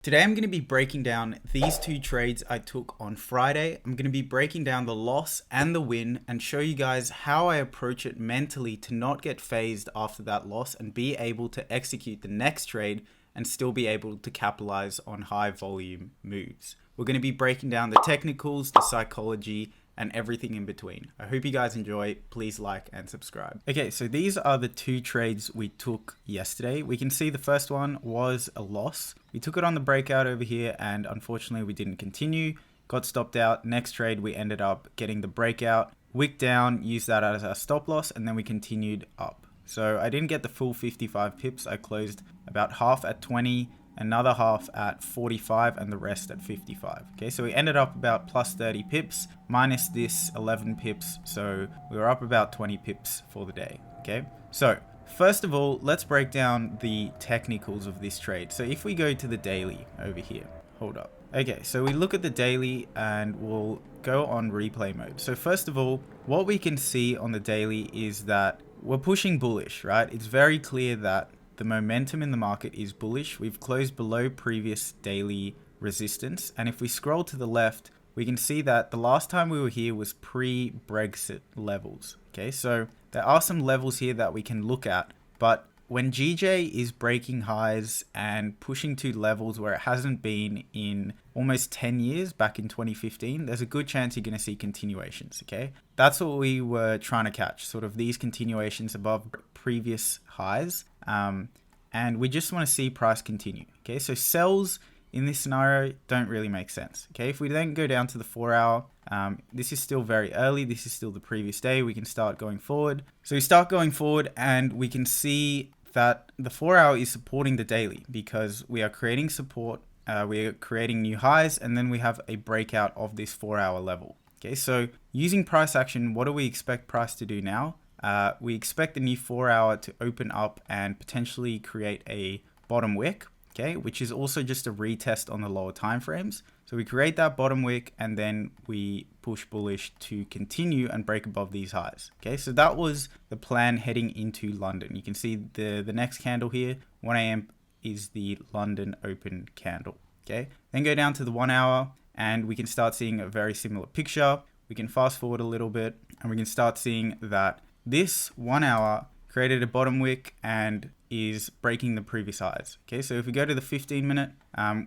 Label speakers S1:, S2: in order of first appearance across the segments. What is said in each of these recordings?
S1: Today I'm going to be breaking down these two trades I took on Friday. I'm going to be breaking down the loss and the win and show you guys how I approach it mentally to not get phased after that loss and be able to execute the next trade and still be able to capitalize on high volume moves. We're going to be breaking down the technicals, the psychology, and everything in between. I hope you guys enjoy. Please like and subscribe. Okay, so these are the two trades we took yesterday. We can see the first one was a loss. We took it on the breakout over here and unfortunately we didn't continue. Got stopped out. Next trade we ended up getting the breakout, wick down, used that as our stop loss, and then we continued up. So I didn't get the full 55 pips. I closed about half at 20, another half at 45, and the rest at 55. Okay, so we ended up about plus 30 pips minus this 11 pips. So we were up about 20 pips for the day. Okay, so first of all, let's break down the technicals of this trade. So if we go to the daily over here, hold up. Okay, so we look at the daily and we'll go on replay mode. So first of all, what we can see on the daily is that we're pushing bullish, right? It's very clear that the momentum in the market is bullish. We've closed below previous daily resistance. And if we scroll to the left, we can see that the last time we were here was pre-Brexit levels. Okay, so there are some levels here that we can look at. But when GJ is breaking highs and pushing to levels where it hasn't been in almost 10 years, back in 2015, there's a good chance you're going to see continuations, okay? That's what we were trying to catch, sort of these continuations above previous highs. And we just want to see price continue, okay? So sells in this scenario don't really make sense, okay? If we then go down to the 4 hour, this is still very early. This is still the previous day. We can start going forward. So we start going forward and we can see that the 4 hour is supporting the daily because we are creating support. We are creating new highs, and then we have a breakout of this 4 hour level. Okay, so using price action, what do we expect price to do now? We expect the new 4 hour to open up and potentially create a bottom wick, okay, which is also just a retest on the lower time frames. So we create that bottom wick and then we push bullish to continue and break above these highs. Okay, so that was the plan heading into London. You can see the next candle here, 1 a.m. is the London open candle. Okay, then go down to the 1 hour and we can start seeing a very similar picture. We can fast forward a little bit and we can start seeing that this 1 hour created a bottom wick and is breaking the previous highs. Okay, so if we go to the 15 minute,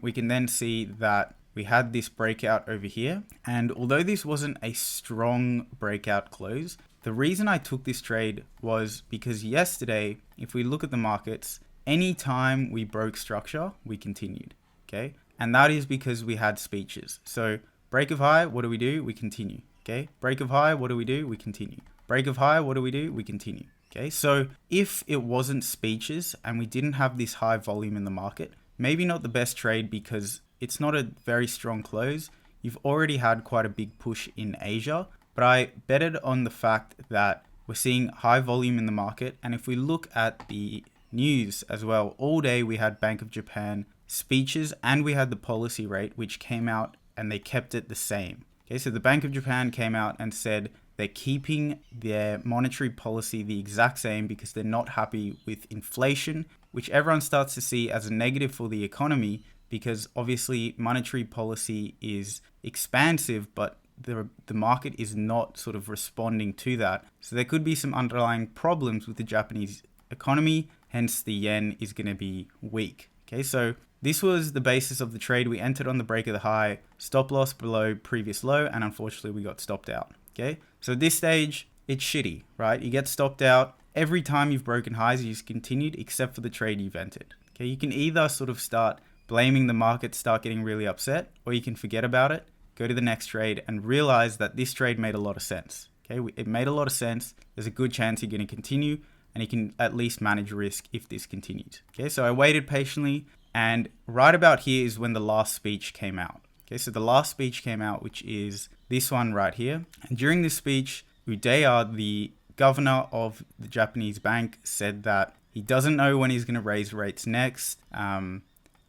S1: we can then see that we had this breakout over here. And although this wasn't a strong breakout close, the reason I took this trade was because yesterday, if we look at the markets, anytime we broke structure, we continued. Okay, and that is because we had speeches. So break of high, what do? We continue. Okay, break of high, what do? We continue. Break of high, what do? We continue. Okay, so if it wasn't speeches and we didn't have this high volume in the market, maybe not the best trade because it's not a very strong close. You've already had quite a big push in Asia, but I betted on the fact that we're seeing high volume in the market. And if we look at the news as well, all day we had Bank of Japan speeches and we had the policy rate, which came out and they kept it the same. Okay, so the Bank of Japan came out and said they're keeping their monetary policy the exact same because they're not happy with inflation, which everyone starts to see as a negative for the economy because obviously monetary policy is expansive, but the market is not sort of responding to that. So there could be some underlying problems with the Japanese economy, hence the yen is going to be weak. Okay, so this was the basis of the trade. We entered on the break of the high, stop loss below previous low, and unfortunately we got stopped out. Okay, so at this stage, it's shitty, right? You get stopped out. Every time you've broken highs, you just continued, except for the trade you've entered. Okay, you can either sort of start blaming the market, start getting really upset, or you can forget about it, go to the next trade, and realize that this trade made a lot of sense. Okay, it made a lot of sense. There's a good chance you're going to continue, and you can at least manage risk if this continues. Okay, so I waited patiently, and right about here is when the last speech came out. Okay, so the last speech came out, which is this one right here. And during this speech, Uday, the governor of the Japanese bank, said that he doesn't know when he's going to raise rates next.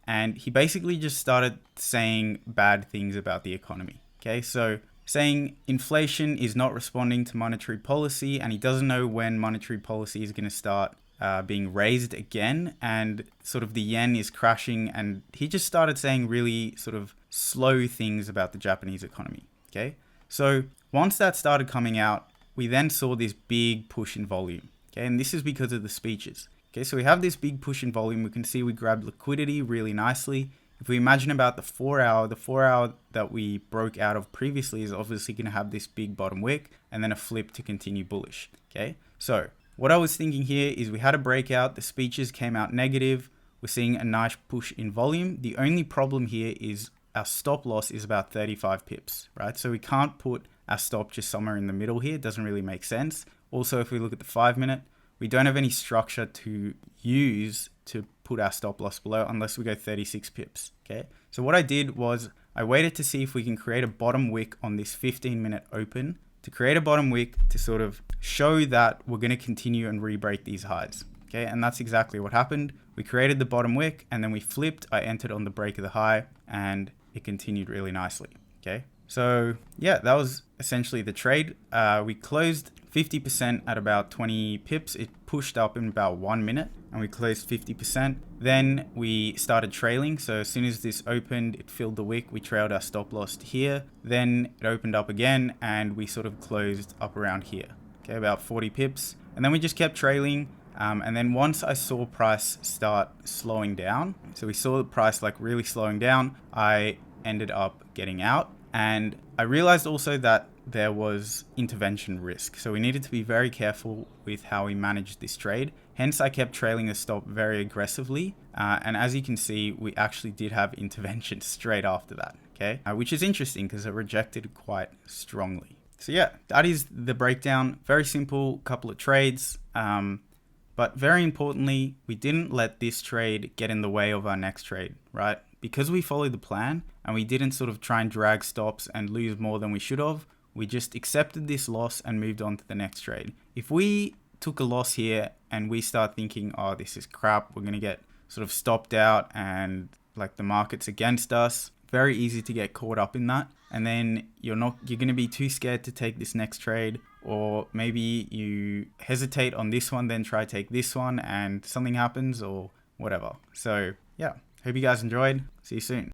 S1: And he basically just started saying bad things about the economy. Okay, so saying inflation is not responding to monetary policy and he doesn't know when monetary policy is going to start being raised again, and sort of the yen is crashing, and he just started saying really sort of slow things about the Japanese economy. Okay, so once that started coming out, we then saw this big push in volume. Okay, and this is because of the speeches. Okay, so we have this big push in volume. We can see we grabbed liquidity really nicely. If we imagine about the 4 hour that we broke out of previously is obviously going to have this big bottom wick and then a flip to continue bullish. Okay, so what I was thinking here is we had a breakout. The speeches came out negative. We're seeing a nice push in volume. The only problem here is our stop loss is about 35 pips, right? So we can't put our stop just somewhere in the middle here. It doesn't really make sense. Also, if we look at the 5 minute, we don't have any structure to use to put our stop loss below unless we go 36 pips. Okay, so what I did was I waited to see if we can create a bottom wick on this 15-minute open, to create a bottom wick to sort of show that we're going to continue and re-break these highs. Okay, and that's exactly what happened. We created the bottom wick and then we flipped. I entered on the break of the high and it continued really nicely. Okay, so yeah, that was essentially the trade. We closed 50% at about 20 pips. It pushed up in about 1 minute and we closed 50%. Then we started trailing. So as soon as this opened, it filled the wick. We trailed our stop loss to here. Then it opened up again and we sort of closed up around here. Okay, about 40 pips. And then we just kept trailing. And then once I saw price start slowing down, so we saw the price like really slowing down, I ended up getting out. And I realized also that there was intervention risk. So we needed to be very careful with how we managed this trade. Hence, I kept trailing the stop very aggressively. And as you can see, we actually did have intervention straight after that, okay? Which is interesting because it rejected quite strongly. So yeah, that is the breakdown. Very simple couple of trades. But very importantly, we didn't let this trade get in the way of our next trade, right? Because we followed the plan and we didn't sort of try and drag stops and lose more than we should have, we just accepted this loss and moved on to the next trade. If we took a loss here and we start thinking, oh, this is crap, we're going to get sort of stopped out and like the market's against us, very easy to get caught up in that. And then you're going to be too scared to take this next trade, or maybe you hesitate on this one, then try take this one and something happens or whatever. So yeah, hope you guys enjoyed. See you soon.